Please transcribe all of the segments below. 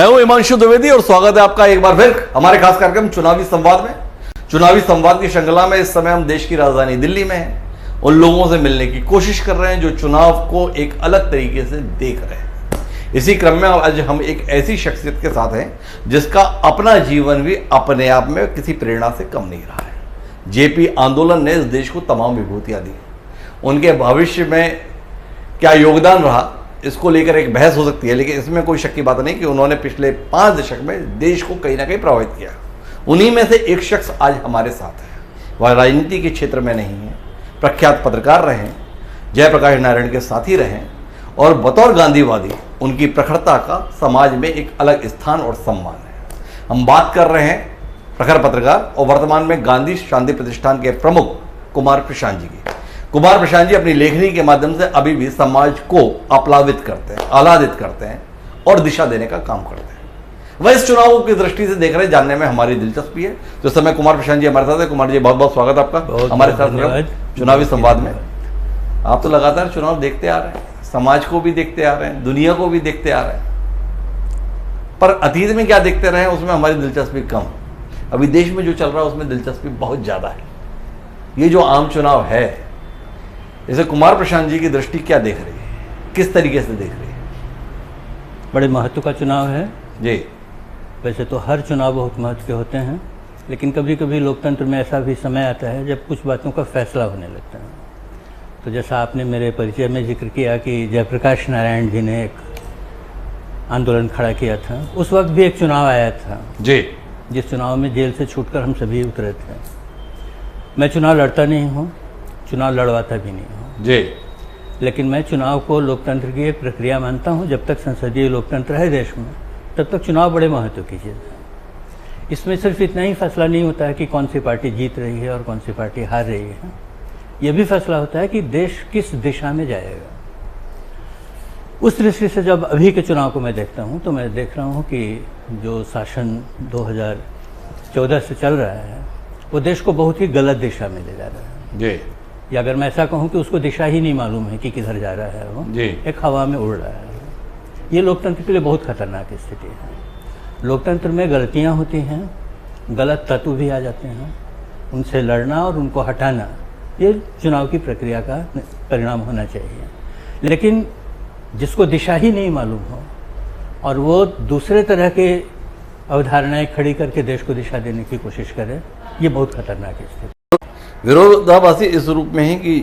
मैं हूं हिमांशु द्विवेदी और स्वागत है आपका एक बार फिर हमारे खास कार्यक्रम चुनावी संवाद में। चुनावी संवाद की श्रृंखला में इस समय हम देश की राजधानी दिल्ली में हैं। उन लोगों से मिलने की कोशिश कर रहे हैं जो चुनाव को एक अलग तरीके से देख रहे हैं। इसी क्रम में आज हम एक ऐसी शख्सियत के साथ हैं जिसका अपना जीवन भी अपने आप में किसी प्रेरणा से कम नहीं रहा है। जेपी आंदोलन ने इस देश को तमाम विभूतियां दी। उनके भविष्य में क्या योगदान रहा इसको लेकर एक बहस हो सकती है, लेकिन इसमें कोई शक की बात नहीं कि उन्होंने पिछले 5 दशक में देश को कहीं ना कहीं प्रभावित किया। उन्हीं में से एक शख्स आज हमारे साथ है। वह राजनीति के क्षेत्र में नहीं है, प्रख्यात पत्रकार रहे, जयप्रकाश नारायण के साथी रहे और बतौर गांधीवादी उनकी प्रखरता का समाज में एक अलग स्थान और सम्मान है। हम बात कर रहे हैं प्रखर पत्रकार और वर्तमान में गांधी शांति प्रतिष्ठान के प्रमुख कुमार प्रशांत जी की। कुमार प्रशांत जी अपनी लेखनी के माध्यम से अभी भी समाज को आप्लावित करते हैं, आह्लादित करते हैं और दिशा देने का काम करते हैं। वह इस चुनाव की दृष्टि से देख रहे हैं, जानने में हमारी दिलचस्पी है। तो इस समय कुमार प्रशांत जी हमारे साथ है। कुमार जी बहुत बहुत स्वागत आपका हमारे साथ चुनावी संवाद में। आप तो लगातार चुनाव देखते आ रहे हैं, समाज को भी देखते आ रहे हैं, दुनिया को भी देखते आ रहे हैं, पर अतीत में क्या देखते रहे उसमें हमारी दिलचस्पी कम। अभी देश में जो चल रहा है उसमें दिलचस्पी बहुत ज्यादा है। ये जो आम चुनाव है इसे कुमार प्रशांत जी की दृष्टि क्या देख रही है, किस तरीके से देख रही है? बड़े महत्व का चुनाव है जी। वैसे तो हर चुनाव बहुत महत्व के होते हैं, लेकिन कभी कभी लोकतंत्र में ऐसा भी समय आता है जब कुछ बातों का फैसला होने लगता है। तो जैसा आपने मेरे परिचय में जिक्र किया कि जयप्रकाश नारायण जी ने एक आंदोलन खड़ा किया था, उस वक्त भी एक चुनाव आया था जी, जिस चुनाव में जेल से छूटकर हम सभी उतरे थे। मैं चुनाव लड़ता नहीं हूँ, चुनाव लड़वाता भी नहीं हूँ जी, लेकिन मैं चुनाव को लोकतंत्र की एक प्रक्रिया मानता हूँ। जब तक संसदीय लोकतंत्र है देश में तब तक चुनाव बड़े महत्व की चीज़ है। इसमें सिर्फ इतना ही फैसला नहीं होता है कि कौन सी पार्टी जीत रही है और कौन सी पार्टी हार रही है, यह भी फैसला होता है कि देश किस दिशा में जाएगा। उस दृष्टि से जब अभी के चुनाव को मैं देखता हूँ तो मैं देख रहा हूँ कि जो शासन 2014 से चल रहा है वो देश को बहुत ही गलत दिशा में ले जा रहा है जी, या अगर मैं ऐसा कहूँ कि उसको दिशा ही नहीं मालूम है कि किधर जा रहा है, वो जी। एक हवा में उड़ रहा है। ये लोकतंत्र के लिए बहुत खतरनाक स्थिति है। लोकतंत्र में गलतियाँ होती हैं, गलत तत्व भी आ जाते हैं, उनसे लड़ना और उनको हटाना ये चुनाव की प्रक्रिया का परिणाम होना चाहिए। लेकिन जिसको दिशा ही नहीं मालूम हो और वो दूसरे तरह के अवधारणाएं खड़ी करके देश को दिशा देने की कोशिश करे, ये बहुत खतरनाक स्थिति। विरोधाभासी इस रूप में है कि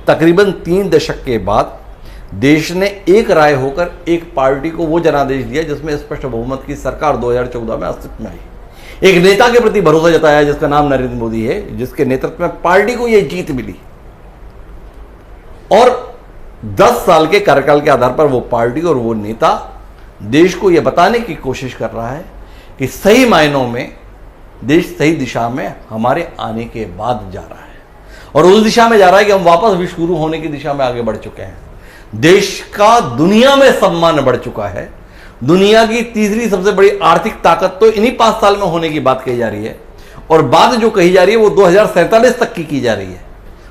तकरीबन 3 दशक के बाद देश ने एक राय होकर एक पार्टी को वो जनादेश दिया जिसमें स्पष्ट बहुमत की सरकार 2014 में अस्तित्व में आई। एक नेता के प्रति भरोसा जताया जिसका नाम नरेंद्र मोदी है, जिसके नेतृत्व में पार्टी को यह जीत मिली और 10 साल के कार्यकाल के आधार पर वो पार्टी और वो नेता देश को यह बताने की कोशिश कर रहा है कि सही मायनों में देश सही दिशा में हमारे आने के बाद जा रहा है और उस दिशा में जा रहा है कि हम वापस भी शुरू होने की दिशा में आगे बढ़ चुके हैं। देश का दुनिया में सम्मान बढ़ चुका है। दुनिया की तीसरी सबसे बड़ी आर्थिक ताकत तो इन्हीं 5 साल में होने की बात कही जा रही है और बात जो कही जा रही है वो 2047 तक की जा रही है।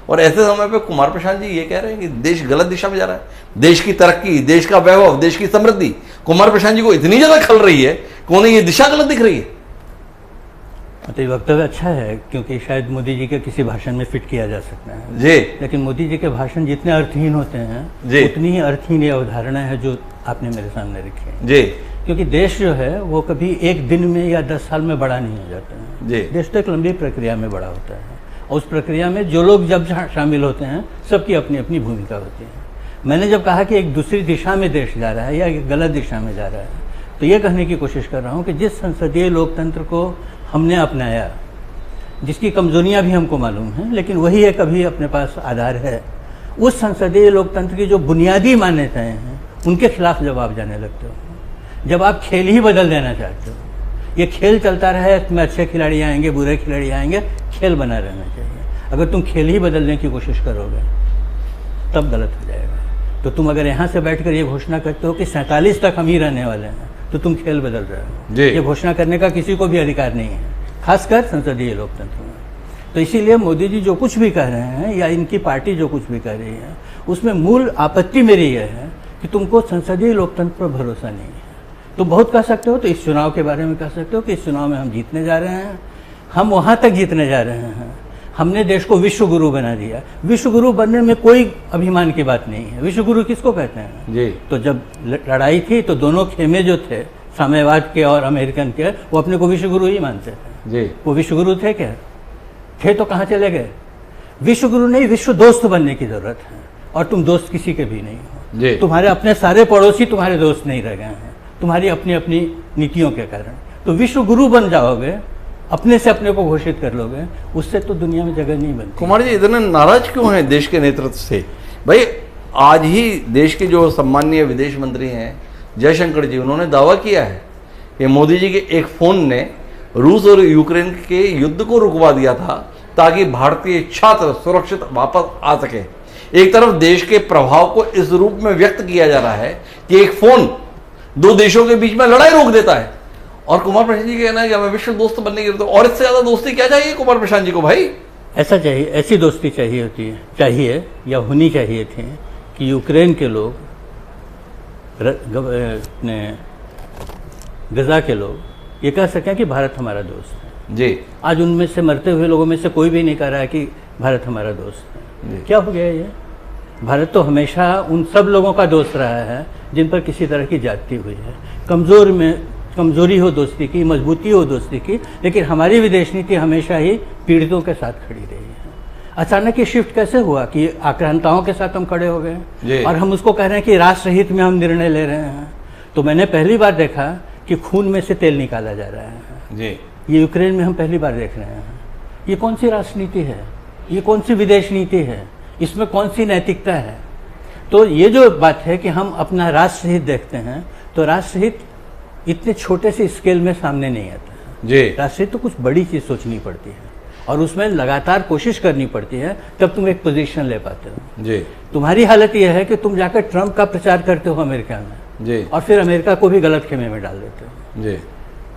और ऐसे समय पे कुमार प्रशांत जी ये कह रहे हैं कि देश गलत दिशा में जा रहा है। देश की तरक्की, देश का वैभव, देश की समृद्धि कुमार प्रशांत जी को इतनी ज्यादा खल रही है कि उन्हें ये दिशा गलत दिख रही है। तो ये वक्तव्य अच्छा है क्योंकि शायद मोदी जी के किसी भाषण में फिट किया जा सकता है जी, लेकिन मोदी जी के भाषण जितने अर्थहीन होते हैं उतनी ही अर्थहीन ये अवधारणा है जो आपने मेरे सामने रखी है जी। क्योंकि देश जो है वो कभी एक दिन में या 10 साल में बड़ा नहीं हो जाता है जी। देश तो एक लंबी प्रक्रिया में बड़ा होता है और उस प्रक्रिया में जो लोग जब शामिल होते हैं सबकी अपनी अपनी भूमिका होती है। मैंने जब कहा कि एक दूसरी दिशा में देश जा रहा है या एक गलत दिशा में जा रहा है तो ये कहने की कोशिश कर रहा हूँ कि जिस संसदीय लोकतंत्र को हमने अपनाया, जिसकी कमजोरियां भी हमको मालूम हैं, लेकिन वही एक अभी अपने पास आधार है, उस संसदीय लोकतंत्र की जो बुनियादी मान्यताएं हैं उनके खिलाफ जब आप जाने लगते हो, जब आप खेल ही बदल देना चाहते हो, ये खेल चलता रहे, इसमें अच्छे खिलाड़ी आएंगे, बुरे खिलाड़ी आएंगे, खेल बना रहना चाहिए। अगर तुम खेल ही बदलने की कोशिश करोगे तब गलत हो जाएगा। तो तुम अगर यहाँ से बैठकर ये घोषणा करते हो कि 47 तक हम ही रहने वाले हैं तो तुम खेल बदल रहे हो। ये घोषणा करने का किसी को भी अधिकार नहीं है, खासकर संसदीय लोकतंत्र में। तो इसीलिए मोदी जी जो कुछ भी कह रहे हैं या इनकी पार्टी जो कुछ भी कह रही है उसमें मूल आपत्ति मेरी यह है कि तुमको संसदीय लोकतंत्र पर भरोसा नहीं है। तुम बहुत कह सकते हो, तो इस चुनाव के बारे में कह सकते हो कि इस चुनाव में हम जीतने जा रहे हैं, हम वहाँ तक जीतने जा रहे हैं। हमने देश को विश्व गुरु बना दिया। विश्व गुरु बनने में कोई अभिमान की बात नहीं है। विश्व गुरु किसको कहते हैं जी। तो जब लड़ाई थी तो दोनों खेमे जो थे, साम्यवाद के और अमेरिकन के, वो अपने को विश्व गुरु ही मानते थे जी। वो विश्व गुरु थे क्या? थे तो कहाँ चले गए? विश्व गुरु नहीं, विश्व दोस्त बनने की जरूरत है। और तुम दोस्त किसी के भी नहीं हो जी। तुम्हारे अपने सारे पड़ोसी तुम्हारे दोस्त नहीं रह गए हैं तुम्हारी अपनी अपनी नीतियों के कारण। तो विश्व गुरु बन जाओगे, अपने से अपने को घोषित कर लोगे, उससे तो दुनिया में जगह नहीं बनती। कुमार जी इतने नाराज क्यों हैं देश के नेतृत्व से? भाई आज ही देश के जो सम्माननीय विदेश मंत्री हैं जयशंकर जी, उन्होंने दावा किया है कि मोदी जी के एक फोन ने रूस और यूक्रेन के युद्ध को रुकवा दिया था ताकि भारतीय छात्र सुरक्षित वापस आ सके। एक तरफ देश के प्रभाव को इस रूप में व्यक्त किया जा रहा है कि एक फोन दो देशों के बीच में लड़ाई रोक देता है, और कुमार प्रशांत जी कहना है कि हमें विश्व दोस्त बनने की जरूरत है। और इससे ज्यादा दोस्ती क्या चाहिए कुमार प्रशांत जी को? भाई ऐसा चाहिए, ऐसी दोस्ती चाहिए होती है, चाहिए या होनी चाहिए थी कि यूक्रेन के लोग, अपने गजा के लोग ये कह सकें कि भारत हमारा दोस्त है जी। आज उनमें से मरते हुए लोगों में से कोई भी नहीं कह रहा है कि भारत हमारा दोस्त है। क्या हो गया ये? भारत तो हमेशा उन सब लोगों का दोस्त रहा है जिन पर किसी तरह की ज्यादती हुई है। कमजोरी हो दोस्ती की, मजबूती हो दोस्ती की, लेकिन हमारी विदेश नीति हमेशा ही पीड़ितों के साथ खड़ी रही है। अचानक ये शिफ्ट कैसे हुआ कि आक्रांताओं के साथ हम खड़े हो गए और हम उसको कह रहे हैं कि राष्ट्र हित में हम निर्णय ले रहे हैं? तो मैंने पहली बार देखा कि खून में से तेल निकाला जा रहा है जी। ये यूक्रेन में हम पहली बार देख रहे हैं। ये कौन सी राष्ट्रनीति है? ये कौन सी विदेश नीति है? इसमें कौन सी नैतिकता है? तो ये जो बात है कि हम अपना राष्ट्रहित देखते हैं, तो राष्ट्रहित इतने छोटे से स्केल में सामने नहीं आता है जी। राष्ट्रहित तो कुछ बड़ी चीज सोचनी पड़ती है और उसमें लगातार कोशिश करनी पड़ती है, तब तुम एक पोजीशन ले पाते हो जी। तुम्हारी हालत यह है कि तुम जाकर ट्रंप का प्रचार करते हो अमेरिका में जी। और फिर अमेरिका को भी गलत खेमे में डाल देते हो जी।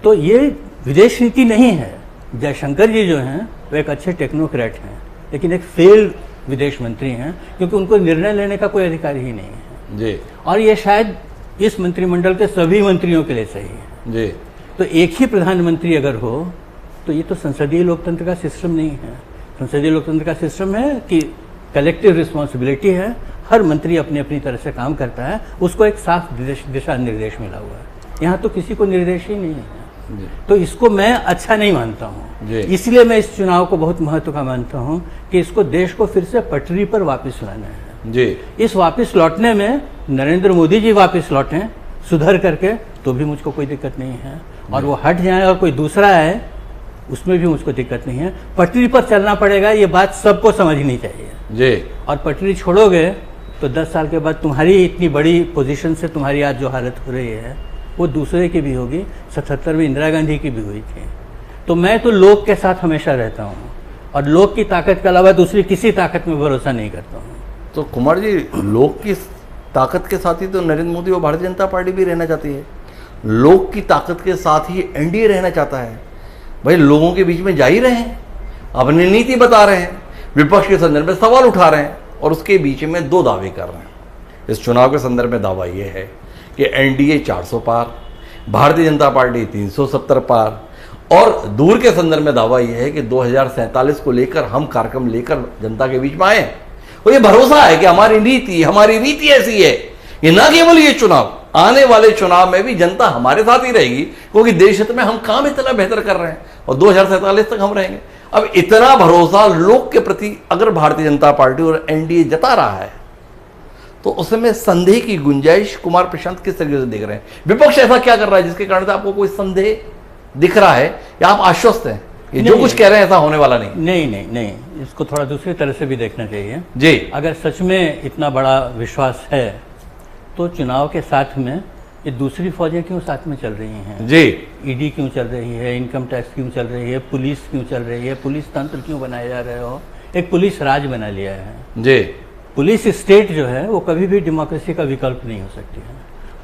तो ये विदेश नीति नहीं है। जयशंकर जी जो हैं वो एक अच्छे टेक्नोक्रेट हैं, लेकिन एक फेल विदेश मंत्री हैं, क्योंकि उनको निर्णय लेने का कोई अधिकार ही नहीं है जी। और ये शायद इस मंत्रिमंडल के सभी मंत्रियों के लिए सही है जी। तो एक ही प्रधानमंत्री अगर हो तो ये तो संसदीय लोकतंत्र का सिस्टम नहीं है। संसदीय लोकतंत्र का सिस्टम है कि कलेक्टिव रिस्पॉन्सिबिलिटी है, हर मंत्री अपनी अपनी तरह से काम करता है, उसको एक साफ दिशा निर्देश मिला हुआ है। यहाँ तो किसी को निर्देश ही नहीं है जी। तो इसको मैं अच्छा नहीं मानता हूँ। इसलिए मैं इस चुनाव को बहुत महत्व का मानता हूँ कि इसको देश को फिर से पटरी पर वापस लाना है जी। इस वापस लौटने में नरेंद्र मोदी जी वापस लौटें सुधर करके तो भी मुझको कोई दिक्कत नहीं है, और वो हट जाए और कोई दूसरा आए उसमें भी मुझको दिक्कत नहीं है। पटरी पर चलना पड़ेगा, ये बात सबको समझनी चाहिए जी। और पटरी छोड़ोगे तो 10 साल के बाद तुम्हारी इतनी बड़ी पोजीशन से तुम्हारी आज जो हालत हो रही है वो दूसरे की भी होगी। 77 में इंदिरा गांधी की भी हुई थी। तो मैं तो लोक के साथ हमेशा रहता हूँ और लोक की ताकत के अलावा दूसरी किसी ताकत में भरोसा नहीं करता हूँ। तो कुमार जी लोक की ताकत के साथ ही तो नरेंद्र मोदी और भारतीय जनता पार्टी भी रहना चाहती है। लोक की ताकत के साथ ही एनडीए रहना चाहता है। भाई लोगों के बीच में जा ही रहे हैं, अपनी नीति बता रहे हैं, विपक्ष के संदर्भ में सवाल उठा रहे हैं और उसके बीच में दो दावे कर रहे हैं। इस चुनाव के संदर्भ में दावा यह है कि एनडीए 400 पार, भारतीय जनता पार्टी 370 पार, और दूर के संदर्भ में दावा यह है कि 2047 को लेकर हम कार्यक्रम लेकर जनता के बीच में आए और ये भरोसा है कि हमारी नीति ऐसी है कि न केवल ये चुनाव, आने वाले चुनाव में भी जनता हमारे साथ ही रहेगी, क्योंकि देश हित में हम काम इतना बेहतर कर रहे हैं और 2047 तक हम रहेंगे। अब इतना भरोसा लोक के प्रति अगर भारतीय जनता पार्टी और एनडीए जता रहा है तो उसमें संदेह की गुंजाइश कुमार प्रशांत किस तरीके से देख रहे हैं? विपक्ष ऐसा क्या कर रहा है जिसके कारण से आपको कोई संदेह दिख रहा है या आप आश्वस्त हैं कि जो कुछ कह रहे हैं ऐसा होने वाला नहीं? नहीं, इसको थोड़ा दूसरी तरह से भी देखना चाहिए जी। अगर सच में इतना बड़ा विश्वास है तो चुनाव के साथ में ये दूसरी फौजें क्यों साथ में चल रही हैं जी? ईडी क्यों चल रही है, इनकम टैक्स क्यों चल रही है, पुलिस क्यों चल रही है, पुलिस तंत्र क्यों बनाए जा रहे हो? एक पुलिस राज बना लिया है जी। पुलिस स्टेट जो है वो कभी भी डेमोक्रेसी का विकल्प नहीं हो सकती है।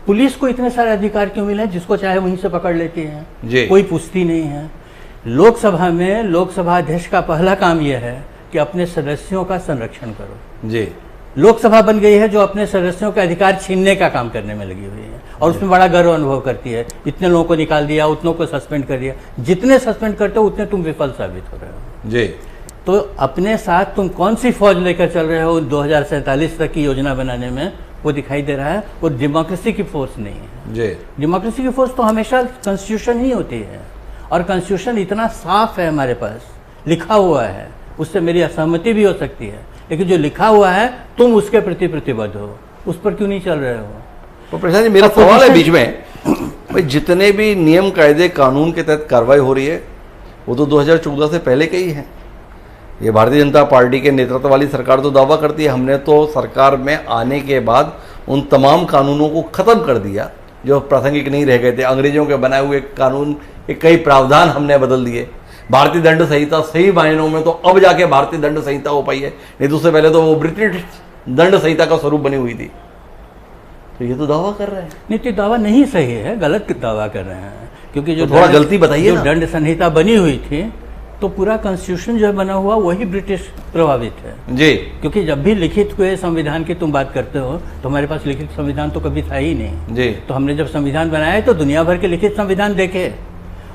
पुलिस को इतने सारे अधिकार क्यों मिले? जिसको चाहे वहीं से पकड़ लेती है, कोई पूछती नहीं है। लोकसभा में लोकसभा अध्यक्ष का पहला काम यह है कि अपने सदस्यों का संरक्षण करो। जी। लोकसभा बन गई है जो अपने सदस्यों के अधिकार छीनने का काम करने में लगी हुई है। और उसमें बड़ा गर्व अनुभव करती है। इतने लोगों को निकाल दिया, उतनों को सस्पेंड कर दिया। जितने सस्पेंड करते हो उतने तुम विफल साबित हो रहे हो जी। तो अपने साथ तुम कौन सी फौज लेकर चल रहे हो 2047 तक की योजना बनाने में, वो दिखाई दे रहा है। वो डेमोक्रेसी की फोर्स नहीं है जी। डेमोक्रेसी की फोर्स तो हमेशा कॉन्स्टिट्यूशन ही होती है, और कॉन्स्टिट्यूशन इतना साफ है हमारे पास, लिखा हुआ है, उससे मेरी असहमति भी हो सकती है, लेकिन जो लिखा हुआ है तुम उसके प्रति प्रतिबद्ध हो, उस पर क्यों नहीं चल रहे हो? तो प्रशांत जी, मेरा सवाल है बीच में, भाई जितने भी नियम कायदे कानून के तहत कार्रवाई हो रही है वो तो 2014 से पहले के ही है। ये भारतीय जनता पार्टी के नेतृत्व वाली सरकार तो दावा करती है हमने तो सरकार में आने के बाद उन तमाम कानूनों को खत्म कर दिया जो प्रासंगिक नहीं रह गए थे। अंग्रेजों के बनाए हुए कानून के कई प्रावधान हमने बदल दिए। भारतीय दंड संहिता सही मायनों में तो अब जाके भारतीय दंड संहिता हो पाई है, नहीं तो उससे पहले तो वो ब्रिटिश दंड संहिता का स्वरूप बनी हुई थी। तो ये तो दावा कर रहे हैं। नहीं, तो दावा नहीं सही है, गलत दावा कर रहे हैं, क्योंकि जो तो थोड़ा गलती बताइए जो ना। दंड संहिता बनी हुई थी तो पूरा कॉन्स्टिट्यूशन जो है बना हुआ वही ब्रिटिश प्रभावित है जी। क्योंकि जब भी लिखित हुए संविधान की तुम बात करते हो तो हमारे पास लिखित संविधान तो कभी था ही नहीं जी। तो हमने जब संविधान बनाया तो दुनिया भर के लिखित संविधान देखे,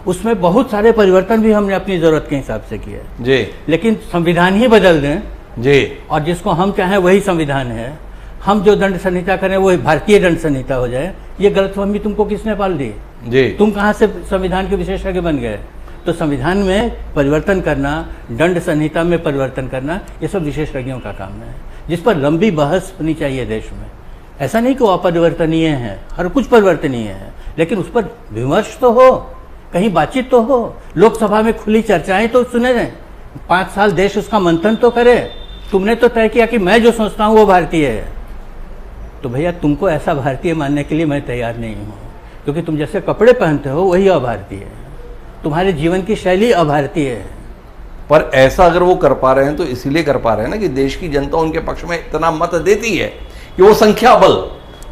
उसमें बहुत सारे परिवर्तन भी हमने अपनी जरूरत के हिसाब से किए जी। लेकिन संविधान ही बदल दें जी। और जिसको हम चाहें वही संविधान है, हम जो दंड संहिता करें वो भारतीय दंड संहिता हो जाए, ये गलतफहमी तुमको किसने पाल दी? जी। तुम कहाँ से संविधान के विशेषज्ञ बन गए? तो संविधान में परिवर्तन करना, दंड संहिता में परिवर्तन करना, ये सब विशेषज्ञों का काम है, जिस पर लंबी बहस होनी चाहिए देश में। ऐसा नहीं कि वो अपरिवर्तनीय है, हर कुछ परिवर्तनीय है, लेकिन उस पर विमर्श तो हो, कहीं बातचीत तो हो, लोकसभा में खुली चर्चाएं तो सुने जाए, 5 साल देश उसका मंथन तो करे। तुमने तो तय किया कि मैं जो सोचता हूँ वो भारतीय है, तो भैया तुमको ऐसा भारतीय मानने के लिए मैं तैयार नहीं हूँ, क्योंकि तुम जैसे कपड़े पहनते हो वही अभारतीय है, तुम्हारे जीवन की शैली अभारतीय है। पर ऐसा अगर वो कर पा रहे हैं तो इसीलिए कर पा रहे हैं ना कि देश की जनता उनके पक्ष में इतना मत देती है कि वो संख्या बल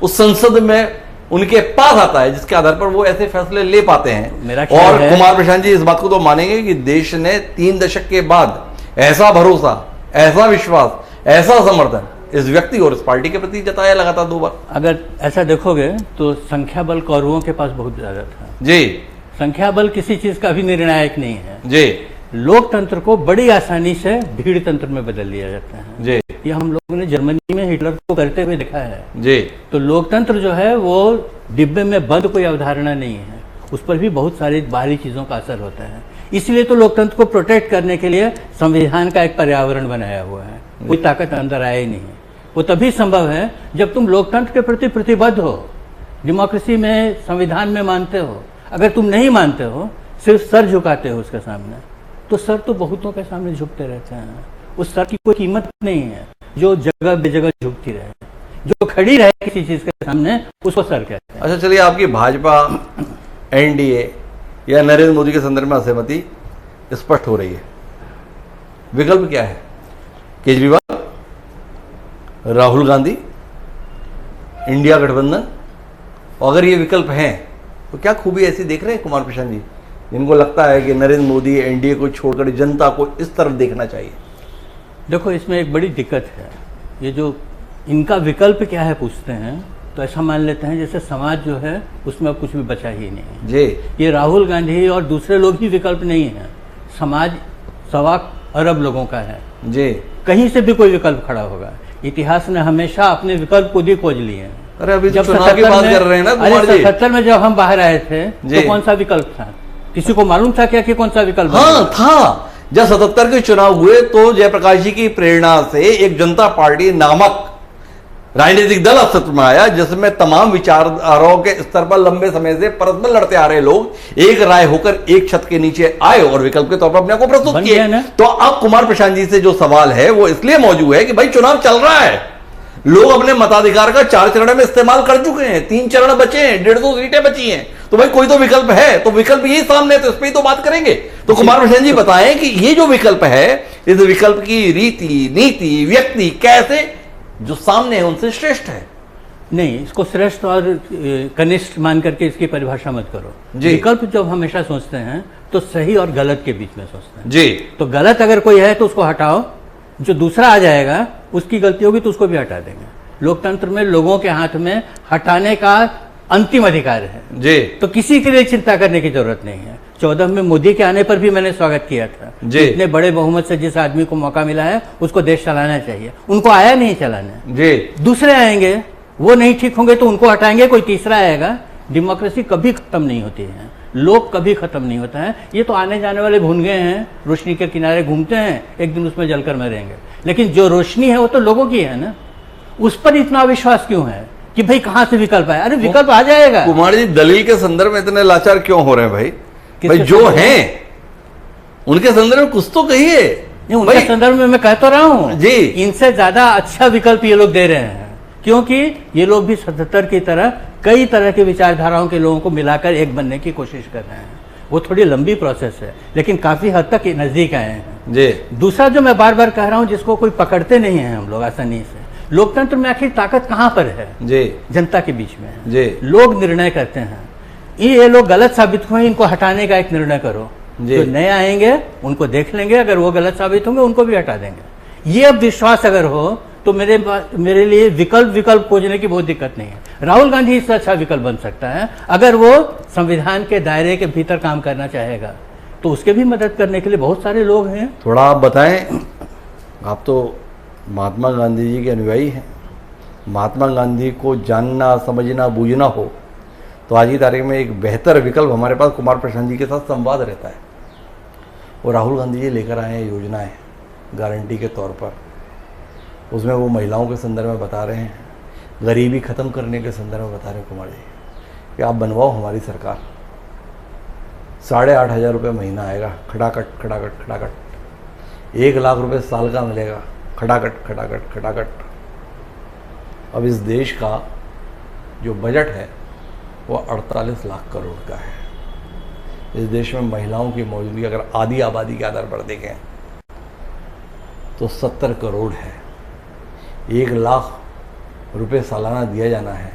उस संसद में उनके पास आता है, जिसके आधार पर वो ऐसे फैसले ले पाते हैं। और कुमार प्रशांत जी इस बात को तो मानेंगे कि देश ने 3 दशक के बाद ऐसा भरोसा, ऐसा विश्वास, ऐसा समर्थन इस व्यक्ति और इस पार्टी के प्रति जताया लगातार 2 बार। अगर ऐसा देखोगे तो संख्या बल कौरवों के पास बहुत ज्यादा था जी। संख्या बल किसी चीज का भी निर्णायक नहीं है जी। लोकतंत्र को बड़ी आसानी से भीड़ तंत्र में बदल दिया जाता है जी। ये हम लोगों ने जर्मनी में हिटलर को करते हुए देखा है जी। तो लोकतंत्र जो है वो डिब्बे में बंद कोई अवधारणा नहीं है, उस पर भी बहुत सारी बाहरी चीजों का असर होता है। इसलिए तो लोकतंत्र को प्रोटेक्ट करने के लिए संविधान का एक पर्यावरण बनाया हुआ है, कोई ताकत अंदर आए नहीं। वो तभी संभव है जब तुम लोकतंत्र के प्रति प्रतिबद्ध हो, डेमोक्रेसी में, संविधान में मानते हो। अगर तुम नहीं मानते हो, सिर्फ सर झुकाते हो उसके सामने, तो सर तो बहुतों के सामने झुकते रहते हैं। उस सर की कोई कीमत नहीं है जो जगह बेजगह झुकती रहे, जो खड़ी रहे किसी चीज के सामने, उसको सर कहते हैं। अच्छा चलिए, आपकी भाजपा, एनडीए या नरेंद्र मोदी के संदर्भ में असहमति स्पष्ट हो रही है, विकल्प क्या है? केजरीवाल, राहुल गांधी, इंडिया गठबंधन? अगर ये विकल्प हैं तो क्या खूबी ऐसी देख रहे हैं कुमार प्रशांत जी जिनको लगता है कि नरेंद्र मोदी एनडीए को छोड़कर जनता को इस तरफ देखना चाहिए? देखो, इसमें एक बड़ी दिक्कत है। ये जो इनका विकल्प क्या है पूछते हैं तो ऐसा मान लेते हैं जैसे समाज जो है उसमें अब कुछ भी बचा ही नहीं है जी। ये राहुल गांधी और दूसरे लोग ही विकल्प नहीं है, समाज 1.25 अरब लोगों का है जी। कहीं से भी कोई विकल्प खड़ा होगा। इतिहास ने हमेशा अपने विकल्प खुद ही खोज लिए हैं। अरे अभी जब चुनाव की बात कर रहे हैं ना कुमार जी। 77 में जब हम बाहर आए थे तो कौन सा विकल्प था? किसी को मालूम था क्या कि कौन सा विकल्प? हाँ था। जब 77 के चुनाव हुए तो जयप्रकाश जी की प्रेरणा से एक जनता पार्टी नामक राजनीतिक दल अस्तित्व में आया, जिसमें तमाम विचारधाराओं के स्तर पर लंबे समय से परस्पर लड़ते आ रहे लोग एक राय होकर एक छत के नीचे आए और विकल्प के तौर पर अपने को प्रस्तुत किए। तो अब कुमार प्रशांत जी से जो सवाल है वो इसलिए मौजूद है कि भाई चुनाव चल रहा है, लोग अपने मताधिकार का 4 चरण में इस्तेमाल कर चुके हैं, 3 चरण बचे हैं, 150 सीटें बची हैं, तो भाई कोई तो विकल्प है, तो विकल्प यही सामने है, तो इस पर ही तो बात करेंगे। तो कुमार प्रशांत जी बताएं कि ये जो विकल्प है, इस विकल्प की रीति, नीति, व्यक्ति कैसे जो सामने है उनसे श्रेष्ठ है? नहीं, इसको श्रेष्ठ और कनिष्ठ मान करके इसकी परिभाषा मत करो। विकल्प जब हमेशा सोचते हैं तो सही और गलत के बीच में सोचते हैं जी। तो गलत अगर कोई है तो उसको हटाओ, जो दूसरा आ जाएगा उसकी गलती होगी तो उसको भी हटा देंगे। लोकतंत्र में लोगों के हाथ में हटाने का अंतिम अधिकार है। जी तो किसी के लिए चिंता करने की जरूरत नहीं है। 14 में मोदी के आने पर भी मैंने स्वागत किया था। जी। इतने बड़े बहुमत से जिस आदमी को मौका मिला है उसको देश चलाना चाहिए। उनको आया नहीं चलाने, जी दूसरे आएंगे, वो नहीं ठीक होंगे तो उनको हटाएंगे, कोई तीसरा आएगा। डेमोक्रेसी कभी खत्म नहीं होती है, लोग कभी खत्म नहीं होता है। ये तो आने जाने वाले भून गए हैं, रोशनी के किनारे घूमते हैं, एक दिन उसमें जलकर मरेंगे। लेकिन जो रोशनी है वो तो लोगों की है ना, उस पर इतना विश्वास क्यों है कि भाई कहां से विकल्प आए? अरे विकल्प आ जाएगा। कुमार जी, दलील के संदर्भ में इतने लाचार क्यों हो रहे हैं भाई? भाई जो हैं उनके संदर्भ में कुछ तो कहिए। उनके संदर्भ में मैं कह तो रहा हूं जी, इनसे ज्यादा अच्छा विकल्प ये लोग दे रहे हैं, क्योंकि ये लोग भी 77 की तरह कई तरह की विचारधाराओं के लोगों को मिलाकर एक बनने की कोशिश कर रहे हैं। वो थोड़ी लंबी प्रोसेस है, लेकिन काफी हद तक नजदीक आए हैं। जी। दूसरा जो मैं बार बार कह रहा हूं, जिसको कोई पकड़ते नहीं है हम लोग आसानी से, लोकतंत्र में आखिर ताकत कहां पर है? जी। जनता के बीच में है। जी। लोग निर्णय करते हैं। ये लोग गलत साबित हुए, इनको हटाने का एक निर्णय करो। जो नए आएंगे उनको देख लेंगे, अगर वो गलत साबित होंगे उनको भी हटा देंगे। ये अब विश्वास अगर हो तो मेरे लिए विकल्प खोजने की बहुत दिक्कत नहीं है। राहुल गांधी इससे अच्छा विकल्प बन सकता है अगर वो संविधान के दायरे के भीतर काम करना चाहेगा, तो उसके भी मदद करने के लिए बहुत सारे लोग हैं। थोड़ा आप बताएं, आप तो महात्मा गांधी जी के अनुयायी हैं। महात्मा गांधी को जानना, समझना, बूझना हो तो आज की तारीख में एक बेहतर विकल्प हमारे पास कुमार प्रशांत जी के साथ संवाद रहता है। और राहुल गांधी जी लेकर आए हैं योजनाएं गारंटी के तौर पर। उसमें वो महिलाओं के संदर्भ में बता रहे हैं, गरीबी ख़त्म करने के संदर्भ में बता रहे हैं कुमार जी कि आप बनवाओ हमारी सरकार, 8,500 रुपये महीना आएगा, खटाखट खटाखट खटाखट। 1 लाख रुपए साल का मिलेगा, खटाखट खटाखट खटाखट। अब इस देश का जो बजट है वो 48 लाख करोड़ का है। इस देश में महिलाओं की मौजूदगी अगर आधी आबादी के आधार पर देखें तो 70 करोड़ है। 1 लाख रुपए सालाना दिया जाना है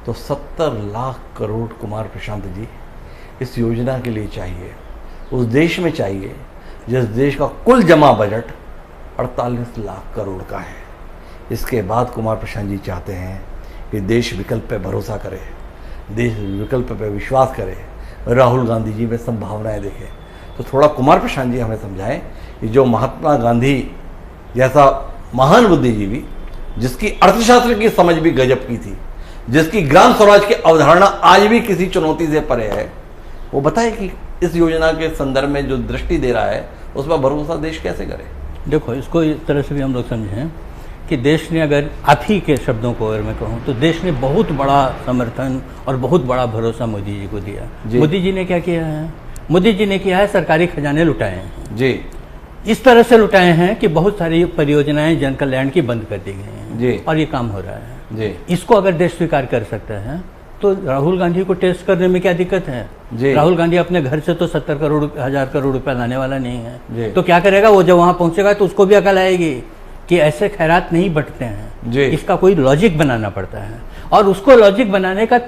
तो 70 लाख करोड़ कुमार प्रशांत जी इस योजना के लिए चाहिए। उस देश में चाहिए जिस देश का कुल जमा बजट 48 लाख करोड़ का है। इसके बाद कुमार प्रशांत जी चाहते हैं कि देश विकल्प पे भरोसा करे, देश विकल्प पे विश्वास करे, राहुल गांधी जी में संभावनाएं देखे। तो थोड़ा कुमार प्रशांत जी हमें समझाएं कि जो महात्मा गांधी जैसा महान बुद्धिजीवी, जिसकी अर्थशास्त्र की समझ भी गजब की थी, जिसकी ग्राम स्वराज की अवधारणा आज भी किसी चुनौती से परे है, वो बताए कि इस योजना के संदर्भ में जो दृष्टि दे रहा है उस पर भरोसा देश कैसे करे। देखो, इसको इस तरह से भी हम लोग समझें कि देश ने, अगर आप ही के शब्दों को अगर मैं कहूँ तो देश ने बहुत बड़ा समर्थन और बहुत बड़ा भरोसा मोदी जी को दिया। मोदी जी ने क्या किया है? मोदी जी ने किया है सरकारी खजाने लुटाए हैं जी। इस तरह से लुटाए हैं कि बहुत सारी परियोजनाएं जन कल्याण की बंद कर दी गई हैं जी। और ये काम हो रहा है जी। इसको अगर देश स्वीकार कर सकता है तो राहुल गांधी को टेस्ट करने में क्या दिक्कत है जी। राहुल गांधी अपने घर से तो 70,000 करोड़ रुपया लाने वाला नहीं है, तो क्या करेगा वो? जब वहां पहुंचेगा तो उसको भी अकल आएगी कि ऐसे खैरात नहीं बंटते हैं जी। इसका कोई लॉजिक बनाना पड़ता है, और उसको लॉजिक बनाने का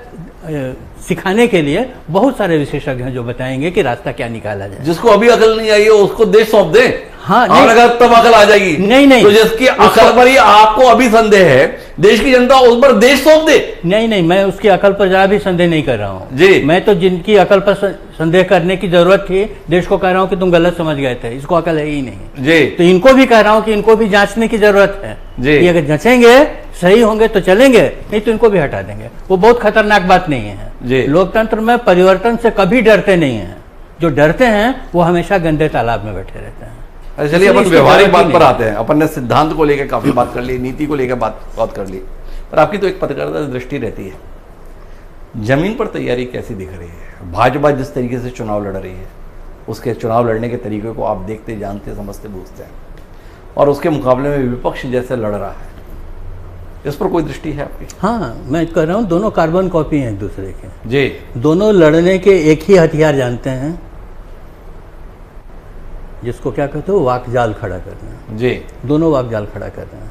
सिखाने के लिए बहुत सारे विशेषज्ञ हैं जो बताएंगे कि रास्ता क्या निकाला जाए। जिसको अभी अकल नहीं आई है उसको देश सौंप दे। हाँ, अगर तब अकल आ जाएगी। नहीं तो जिसकी अकल पर ही आपको अभी संदेह है, देश की जनता उस पर देश सौंप दे। नहीं, मैं उसकी अकल पर जरा भी संदेह नहीं कर रहा हूँ जी। मैं तो जिनकी अकल पर संदेह करने की जरूरत थी देश को कह रहा हूँ कि तुम गलत समझ गए थे, इसको अकल है ही नहीं जी। तो इनको भी कह रहा हूँ कि इनको भी जांचने की जरूरत है जी। ये अगर जांचेंगे, सही होंगे तो चलेंगे, नहीं तो इनको भी हटा देंगे। वो बहुत खतरनाक बात नहीं है जी। लोकतंत्र में परिवर्तन से कभी डरते नहीं है। जो डरते हैं वो हमेशा गंदे तालाब में बैठे रहते हैं। चलिए अपन व्यवहारिक बात पर आते हैं। अपन ने सिद्धांत को लेकर काफी बात कर ली, नीति को लेकर बात कर ली, पर आपकी तो एक पत्रकारिता दृष्टि रहती है। जमीन पर तैयारी कैसी दिख रही है? भाजपा जिस तरीके से चुनाव लड़ रही है, उसके चुनाव लड़ने के तरीके को आप देखते, जानते, समझते, बूझते हैं, और उसके मुकाबले में विपक्ष जैसे लड़ रहा है, इस पर कोई दृष्टि है आपकी? हाँ, मैं कह रहा हूँ दोनों कार्बन कॉपी हैं एक दूसरे के जी। दोनों लड़ने के एक ही हथियार जानते हैं, जिसको क्या कहते हो, वाकजाल खड़ा करना जी। दोनों वाकजाल खड़ा कर रहे हैं।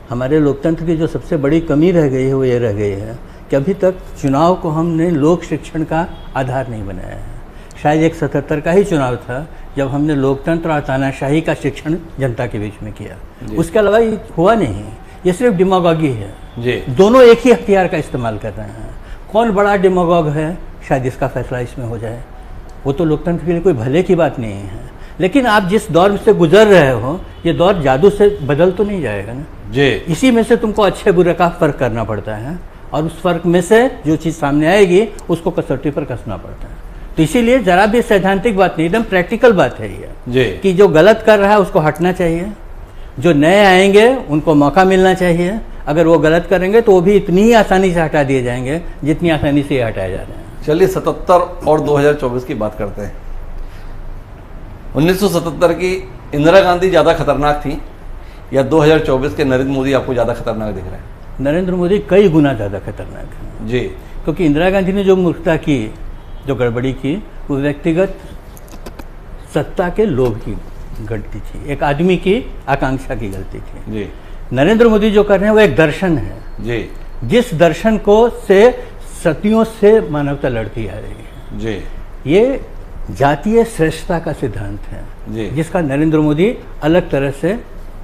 हमारे लोकतंत्र की जो सबसे बड़ी कमी रह गई है वो ये रह गई है कि अभी तक चुनाव को हमने लोक शिक्षण का आधार नहीं बनाया है। शायद एक 77 का ही चुनाव था जब हमने लोकतंत्र और तानाशाही का शिक्षण जनता के बीच में किया, उसके अलावा हुआ नहीं। ये सिर्फ डिमागोगी है जी। दोनों एक ही हथियार का इस्तेमाल कर रहे हैं। कौन बड़ा डेमोगॉग है, शायद इसका फैसला इसमें हो जाए। वो तो लोकतंत्र के लिए कोई भले की बात नहीं है, लेकिन आप जिस दौर से गुजर रहे हो, ये दौर जादू से बदल तो नहीं जाएगा ना जी। इसी में से तुमको अच्छे बुरे का फर्क करना पड़ता है, और उस फर्क में से जो चीज़ सामने आएगी उसको कसौटी पर कसना पड़ता है। तो इसीलिए जरा भी सैद्धांतिक बात नहीं, एकदम प्रैक्टिकल बात है ये जी। कि जो गलत कर रहा है उसको हटना चाहिए, जो नए आएंगे उनको मौका मिलना चाहिए। अगर वो गलत करेंगे तो वो भी इतनी ही आसानी से हटा दिए जाएंगे जितनी आसानी से ये हटाए जा रहे हैं। चलिए 77 और 2024 की बात करते हैं। 1977 की इंदिरा गांधी ज़्यादा खतरनाक थी या 2024 के नरेंद्र मोदी आपको ज़्यादा खतरनाक दिख रहे हैं? नरेंद्र मोदी कई गुना ज़्यादा खतरनाक है जी। क्योंकि इंदिरा गांधी ने जो मूर्खता की, जो गड़बड़ी की, वो व्यक्तिगत सत्ता के लोभ की गलती थी, एक आदमी की आकांक्षा की गलती थी। जी नरेंद्र मोदी जो कर रहे हैं वो एक दर्शन है, जी जिस दर्शन को से सदियों से मानवता लड़ती आ रही है। जी ये जातीय श्रेष्ठता का सिद्धांत है जी जिसका नरेंद्र मोदी अलग तरह से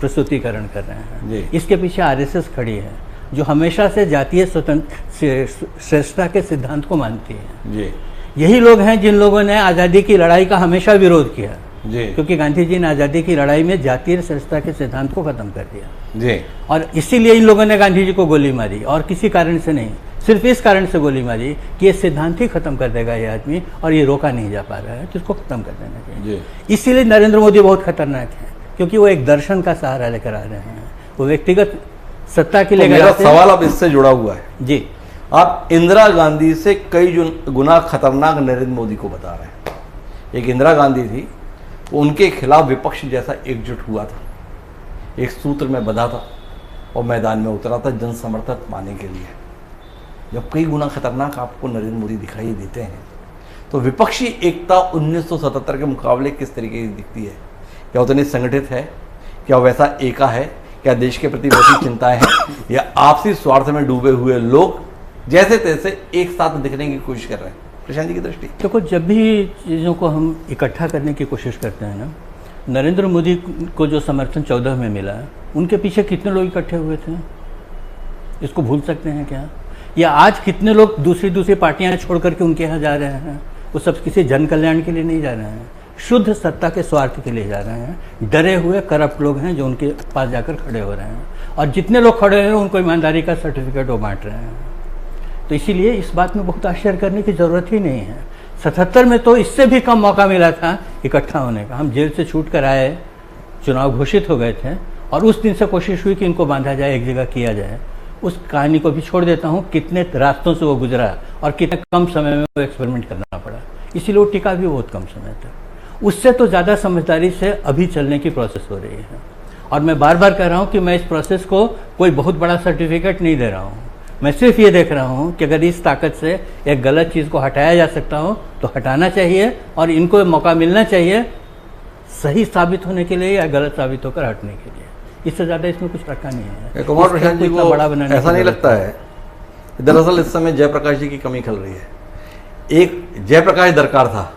प्रस्तुतिकरण कर रहे हैं। जी। इसके पीछे आरएसएस खड़ी है जो हमेशा से जातीय स्वतंत्र श्रेष्ठता के सिद्धांत को मानती है। जी यही लोग हैं जिन लोगों ने आज़ादी की लड़ाई का हमेशा विरोध किया, जी क्योंकि गांधी जी ने आज़ादी की लड़ाई में जातीय श्रेष्ठता के सिद्धांत को खत्म कर दिया। जी और इसीलिए इन लोगों ने गांधी जी को गोली मारी, और किसी कारण से नहीं, सिर्फ इस कारण से गोली मारी कि ये सिद्धांत ही खत्म कर देगा ये आदमी, और ये रोका नहीं जा पा रहा है, तो इसको खत्म कर देना चाहिए। इसीलिए नरेंद्र मोदी बहुत खतरनाक है, क्योंकि वो एक दर्शन का सहारा लेकर आ रहे हैं, वो व्यक्तिगत सत्ता के लिए। मेरा सवाल अब इससे जुड़ा हुआ है जी। आप इंदिरा गांधी से कई गुना खतरनाक नरेंद्र मोदी को बता रहे हैं। एक इंदिरा गांधी थी, उनके खिलाफ विपक्ष जैसा एकजुट हुआ था, एक सूत्र में बंधा था और मैदान में उतरा था जन समर्थन पाने के लिए। जब कई गुना खतरनाक आपको नरेंद्र मोदी दिखाई देते हैं, तो विपक्षी एकता 1977 के मुकाबले किस तरीके की दिखती है? क्या उतनी संगठित है? क्या वैसा एका है? क्या देश के प्रति वैसी चिंताएं हैं, या आपसी स्वार्थ में डूबे हुए लोग जैसे तैसे एक साथ दिखने की कोशिश कर रहे हैं? प्रशांत जी की दृष्टि। देखो, जब भी चीज़ों को हम इकट्ठा करने की कोशिश करते हैं ना, नरेंद्र मोदी को जो समर्थन 14 में मिला, उनके पीछे कितने लोग इकट्ठे हुए थे? इसको भूल सकते हैं क्या? या आज कितने लोग दूसरी पार्टियां छोड़ करके उनके यहाँ जा रहे हैं? वो सब किसी जन कल्याण के लिए नहीं जा रहे हैं, शुद्ध सत्ता के स्वार्थ के लिए जा रहे हैं। डरे हुए करप्ट लोग हैं जो उनके पास जाकर खड़े हो रहे हैं, और जितने लोग खड़े हैं उनको ईमानदारी का सर्टिफिकेट वो बांट रहे हैं। तो इसीलिए इस बात में बहुत आश्चर्य करने की ज़रूरत ही नहीं है। 77 में तो इससे भी कम मौका मिला था इकट्ठा होने का। हम जेल से छूट कर आए, चुनाव घोषित हो गए थे, और उस दिन से कोशिश हुई कि इनको बांधा जाए, एक जगह किया जाए। उस कहानी को भी छोड़ देता हूँ, कितने रास्तों से वो गुजरा और कितने कम समय में वो एक्सपेरिमेंट करना पड़ा, इसीलिए वो टिका भी बहुत कम समय तक। उससे तो ज़्यादा समझदारी से अभी चलने की प्रोसेस हो रही है। और मैं बार बार कह रहा हूँ कि मैं इस प्रोसेस को कोई बहुत बड़ा सर्टिफिकेट नहीं दे रहा हूँ, मैं सिर्फ ये देख रहा हूँ कि अगर इस ताकत से एक गलत चीज़ को हटाया जा सकता हो तो हटाना चाहिए, और इनको मौका मिलना चाहिए सही साबित होने के लिए या गलत साबित होकर हटने के लिए। इससे ज़्यादा इसमें कुछ रखा नहीं है। कुमार प्रशांत जी को बड़ा बनाने ऐसा नहीं लगता है, दरअसल इस समय जयप्रकाश जी की कमी खल रही है? एक जयप्रकाश दरकार था,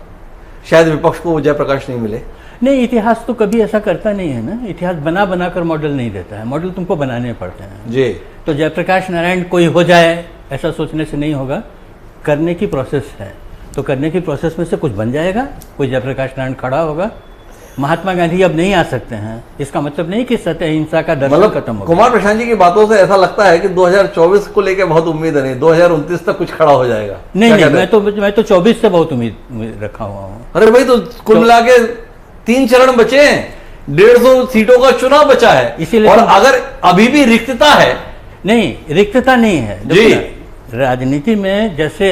शायद विपक्ष को वो जयप्रकाश नहीं मिले। नहीं, इतिहास तो कभी ऐसा करता नहीं है ना। इतिहास बना कर मॉडल नहीं देता है, मॉडल तुमको बनाने पड़ते हैं जी। तो जयप्रकाश नारायण कोई हो जाए ऐसा सोचने से नहीं होगा, करने की प्रोसेस है। तो करने की प्रोसेस में से कुछ बन जाएगा, कोई जयप्रकाश नारायण खड़ा होगा। महात्मा गांधी अब नहीं आ सकते हैं, इसका मतलब नहीं कि सत्य अहिंसा का दर्शन खत्म हो। कुमार प्रशांत जी की बातों से ऐसा लगता है कि 2024 को लेकर बहुत उम्मीद नहीं, 2029 तक कुछ खड़ा हो जाएगा। नहीं, मैं तो 24 से बहुत उम्मीद रखा हुआ हूँ। अरे भाई, तो कुल मिला के 3 चरण बचे हैं, 150 सीटों का चुनाव बचा है, इसीलिए। और अगर अभी भी रिक्तता है, नहीं रिक्तता नहीं है जी। राजनीति में जैसे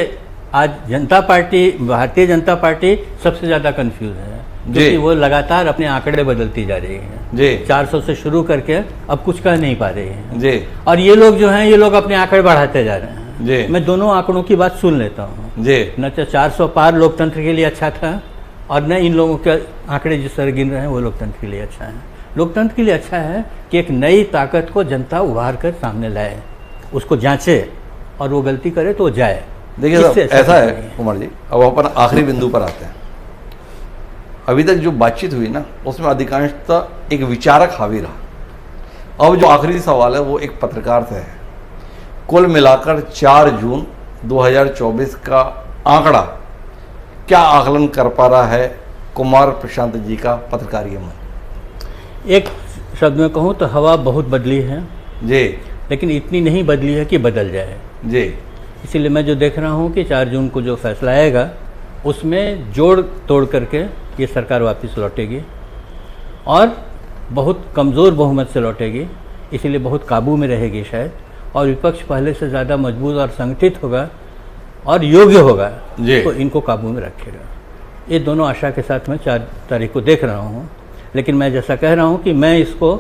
आज जनता पार्टी, भारतीय जनता पार्टी सबसे ज्यादा कंफ्यूज है, क्योंकि वो लगातार अपने आंकड़े बदलती जा रही है जी। 400 से शुरू करके अब कुछ कह नहीं पा रही है जी। और ये लोग जो हैं, ये लोग अपने आंकड़े बढ़ाते जा रहे हैं जी। मैं दोनों आंकड़ों की बात सुन लेता हूँ जी। न तो 400 पार लोकतंत्र के लिए अच्छा था, और न इन लोगों के आंकड़े जिस तरह गिन रहे हैं वो लोकतंत्र के लिए अच्छा है। लोकतंत्र के लिए अच्छा है कि एक नई ताकत को जनता उभार कर सामने लाए, उसको जांचे, और वो गलती करे तो जाए। देखिए ऐसा है कुमार जी, अब अपन आखिरी बिंदु पर आते हैं। अभी तक जो बातचीत हुई ना, उसमें अधिकांशतः एक विचारक हावी रहा। अब जो आखिरी सवाल है वो एक पत्रकार से है। कुल मिलाकर 4 जून 2024 का आंकड़ा क्या आकलन कर पा रहा है कुमार प्रशांत जी का पत्रकारिता में? एक शब्द में कहूँ तो हवा बहुत बदली है जी लेकिन इतनी नहीं बदली है कि बदल जाए। जी इसीलिए मैं जो देख रहा हूँ कि 4 जून को जो फैसला आएगा उसमें जोड़ तोड़ करके ये सरकार वापस लौटेगी और बहुत कमज़ोर बहुमत से लौटेगी, इसीलिए बहुत काबू में रहेगी शायद, और विपक्ष पहले से ज़्यादा मजबूत और संगठित होगा और योग्य होगा तो इनको काबू में रखेगा। ये दोनों आशा के साथ मैं 4 तारीख को देख रहा हूँ। लेकिन मैं जैसा कह रहा हूँ कि मैं इसको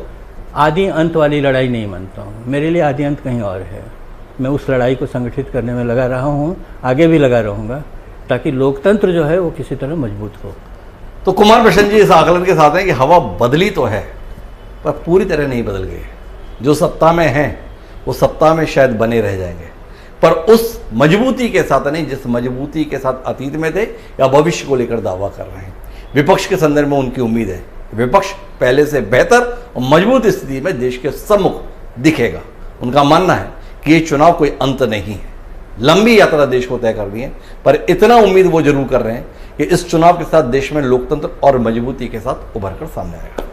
आदि अंत वाली लड़ाई नहीं मानता हूँ। मेरे लिए आदि अंत कहीं और है। मैं उस लड़ाई को संगठित करने में लगा रहा हूँ, आगे भी लगा रहूँगा, ताकि लोकतंत्र जो है वो किसी तरह मजबूत हो। तो कुमार प्रशांत जी इस आकलन के साथ हैं कि हवा बदली तो है पर पूरी तरह नहीं बदल गई। जो सत्ता में हैं वो सत्ता में शायद बने रह जाएंगे, पर उस मजबूती के साथ नहीं जिस मजबूती के साथ अतीत में थे या भविष्य को लेकर दावा कर रहे हैं। विपक्ष के संदर्भ में उनकी उम्मीद है विपक्ष पहले से बेहतर और मजबूत स्थिति में देश के सम्मुख दिखेगा। उनका मानना है कि ये चुनाव कोई अंत नहीं है, लंबी यात्रा देश को तय करनी है, पर इतना उम्मीद वो जरूर कर रहे हैं कि इस चुनाव के साथ देश में लोकतंत्र और मजबूती के साथ उभर कर सामने आएगा।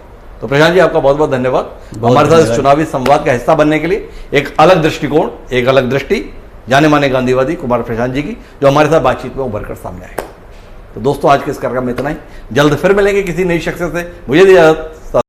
तो प्रशांत जी आपका बहुत बहुत धन्यवाद हमारे साथ इस चुनावी संवाद का हिस्सा बनने के लिए। एक अलग दृष्टिकोण, एक अलग दृष्टि जाने माने गांधीवादी कुमार प्रशांत जी की जो हमारे साथ बातचीत में उभर कर सामने आएगा। तो दोस्तों आज के इस कार्यक्रम में इतना ही। जल्द फिर मिलेंगे किसी नई शख्सियत से। मुझे दी इजाजत।